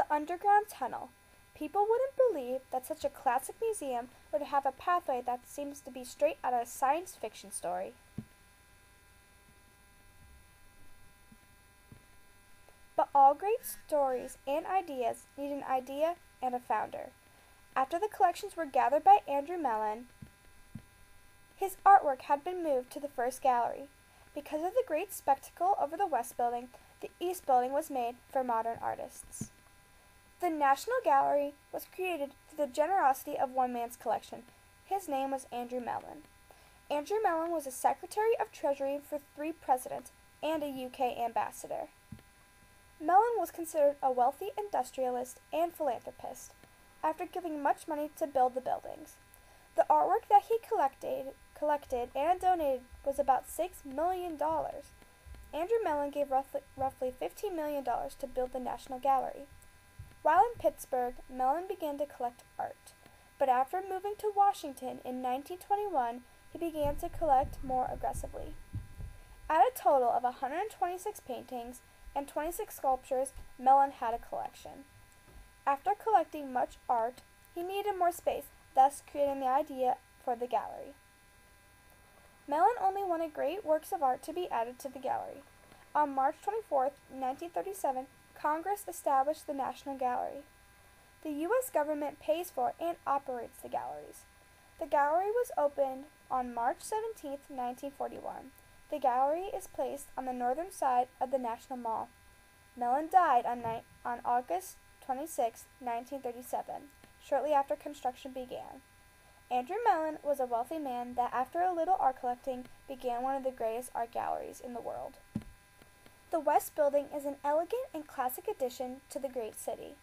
The underground tunnel. People wouldn't believe that such a classic museum would have a pathway that seems to be straight out of a science fiction story. But all great stories and ideas need an idea and a founder. After the collections were gathered by Andrew Mellon, his artwork had been moved to the first gallery. Because of the great spectacle over the West Building, the East Building was made for modern artists. The National Gallery was created through the generosity of one man's collection. His name was Andrew Mellon. Andrew Mellon was a Secretary of Treasury for 3 presidents and a UK ambassador. Mellon was considered a wealthy industrialist and philanthropist after giving much money to build the buildings. The artwork that he collected and donated was about $6 million. Andrew Mellon gave roughly $15 million to build the National Gallery. While in Pittsburgh, Mellon began to collect art, but after moving to Washington in 1921, he began to collect more aggressively. At a total of 126 paintings and 26 sculptures, Mellon had a collection. After collecting much art, he needed more space, thus creating the idea for the gallery. Mellon only wanted great works of art to be added to the gallery. On March 24, 1937, Congress established the National Gallery. The U.S. government pays for and operates the galleries. The gallery was opened on March 17, 1941. The gallery is placed on the northern side of the National Mall. Mellon died on August 26, 1937, shortly after construction began. Andrew Mellon was a wealthy man that after a little art collecting began one of the greatest art galleries in the world. The West Building is an elegant and classic addition to the great city.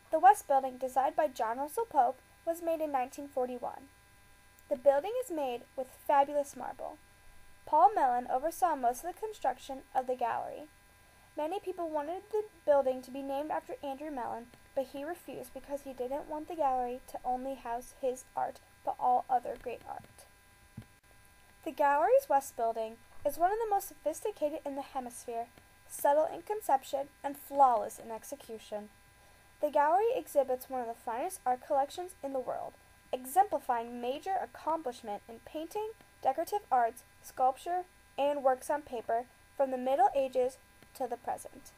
The West Building, designed by John Russell Pope, was made in 1941. The building is made with fabulous marble. Paul Mellon oversaw most of the construction of the gallery. Many people wanted the building to be named after Andrew Mellon, but he refused because he didn't want the gallery to only house his art, but all other great art. The gallery's West Building is one of the most sophisticated in the hemisphere, subtle in conception and flawless in execution. The gallery exhibits one of the finest art collections in the world, exemplifying major accomplishment in painting, decorative arts, sculpture, and works on paper from the Middle Ages to the present.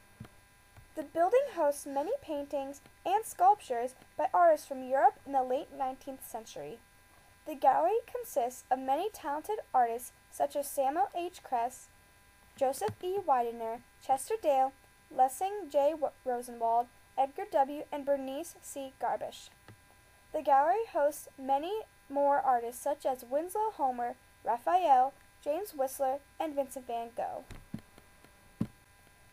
The building hosts many paintings and sculptures by artists from Europe in the late 19th century. The gallery consists of many talented artists such as Samuel H. Kress, Joseph E. Widener, Chester Dale, Lessing J. Rosenwald, Edgar W., and Bernice C. Garbish. The gallery hosts many more artists such as Winslow Homer, Raphael, James Whistler, and Vincent van Gogh.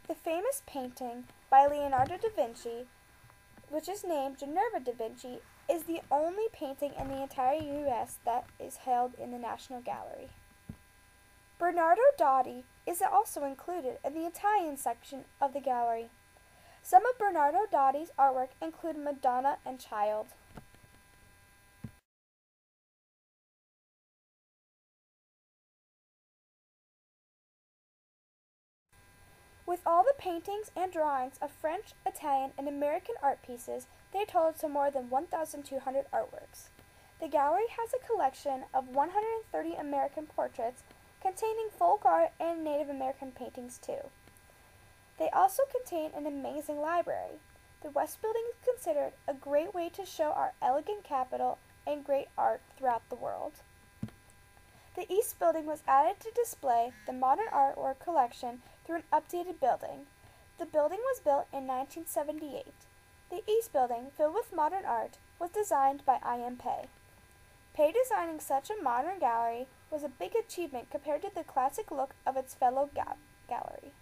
The famous painting by Leonardo da Vinci, which is named Ginevra da Vinci, is the only painting in the entire U.S. that is held in the National Gallery. Bernardo Dotti is also included in the Italian section of the gallery. Some of Bernardo Dotti's artwork include Madonna and Child. With all the paintings and drawings of French, Italian, and American art pieces, they total to more than 1,200 artworks. The gallery has a collection of 130 American portraits containing folk art and Native American paintings too. They also contain an amazing library. The West Building is considered a great way to show our elegant capital and great art throughout the world. The East Building was added to display the modern artwork collection through an updated building. The building was built in 1978. The East Building, filled with modern art, was designed by I.M. Pei. Pei designing such a modern gallery was a big achievement compared to the classic look of its fellow gallery.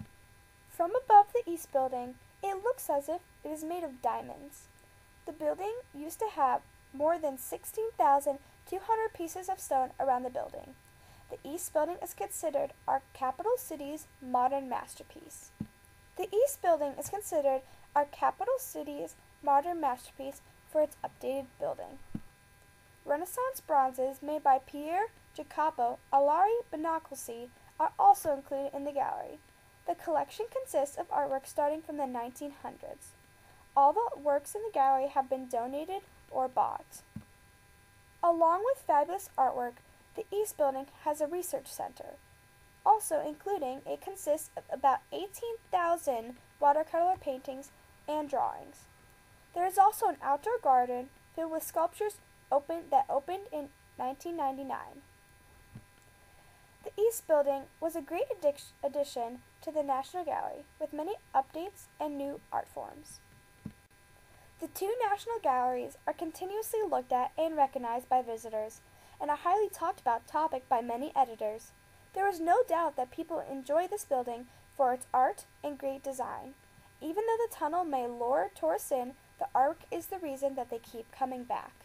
From above the East Building, it looks as if it is made of diamonds. The building used to have more than 16,200 pieces of stone around the building. The East Building is considered our capital city's modern masterpiece. The East Building is considered our capital city's modern masterpiece for its updated building. Renaissance bronzes made by Pier Jacopo Allari Binocchio are also included in the gallery. The collection consists of artwork starting from the 1900s. All the works in the gallery have been donated or bought. Along with fabulous artwork, the East Building has a research center. Also including, it consists of about 18,000 watercolor paintings and drawings. There is also an outdoor garden filled with sculptures that opened in 1999. The East Building was a great addition to the National Gallery, with many updates and new art forms. The two National Galleries are continuously looked at and recognized by visitors, and a highly talked about topic by many editors. There is no doubt that people enjoy this building for its art and great design. Even though the tunnel may lure tourists in, the art is the reason that they keep coming back.